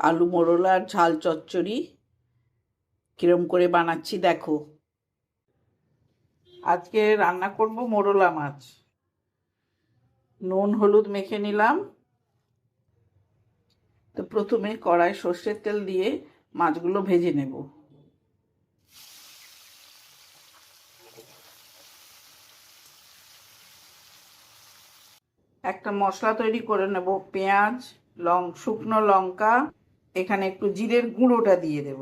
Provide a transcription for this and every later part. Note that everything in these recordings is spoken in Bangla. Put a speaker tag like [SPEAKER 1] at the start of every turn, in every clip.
[SPEAKER 1] আলু মোরলার ঝাল চচ্চড়ি কিরম করে বানাচ্ছি দেখো। আজকে রান্না করব মোরলা মাছ। নুন হলুদ মেখে নিলাম। তো প্রথমে কড়াই সর্ষের তেল দিয়ে মাছগুলো ভেজে নেব। একটা মশলা তৈরি করে নেব। পেঁয়াজ, শুকনো লঙ্কা, এখানে একটু জিরের গুঁড়োটা দিয়ে দেব।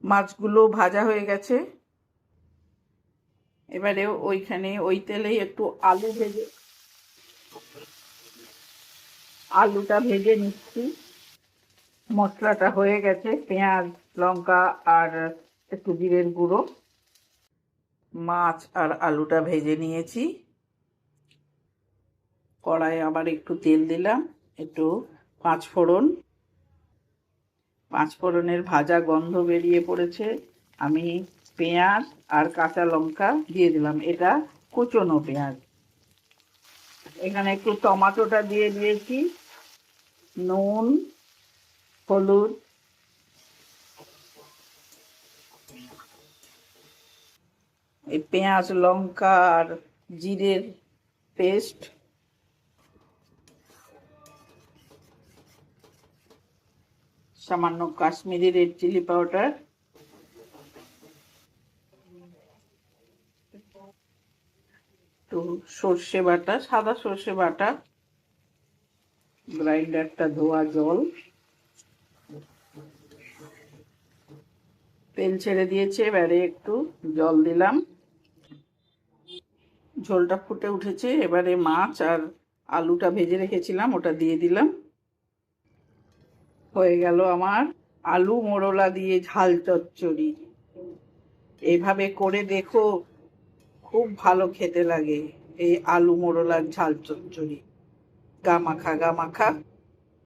[SPEAKER 1] মাছগুলো ভাজা হয়ে গেছে। এবারে ওই তেলেই একটু আলুটা ভেজে নিচ্ছি। মশলাটা হয়ে গেছে, পেঁয়াজ, লঙ্কা আর একটু জিরের গুঁড়ো। মাছ আর আলুটা ভেজে নিয়েছি। কড়াইয়ে আবার একটু তেল দিলাম, একটু পাঁচফোড়নের ভাজা গন্ধ বেরিয়ে পড়েছে। আমি পেঁয়াজ আর কাঁচা লঙ্কা দিয়ে দিলাম, এটা কুচনো পেঁয়াজ। এখানে একটু টমেটোটা দিয়ে দিয়েছি। নুন, হলুদ, এই পেঁয়াজ, লঙ্কা আর জিরের পেস্ট, সামান্য কাশ্মীরি রেড চিলি পাউডার, একটু সর্ষে বাটা, সাদা সর্ষে বাটা, গ্রাইন্ডারটা ধোয়া জল। তেল ছেড়ে দিয়েছে, এবারে একটু জল দিলাম। ঝোলটা ফুটে উঠেছে, এবারে মাছ আর আলুটা ভেজে রেখেছিলাম ওটা দিয়ে দিলাম। হয়ে গেল আমার আলু মোরলা দিয়ে ঝাল চচ্চড়ি। এইভাবে করে দেখো, খুব ভালো খেতে লাগে এই আলু মোরলার ঝাল চচ্চড়ি। গা মাখা গা মাখা।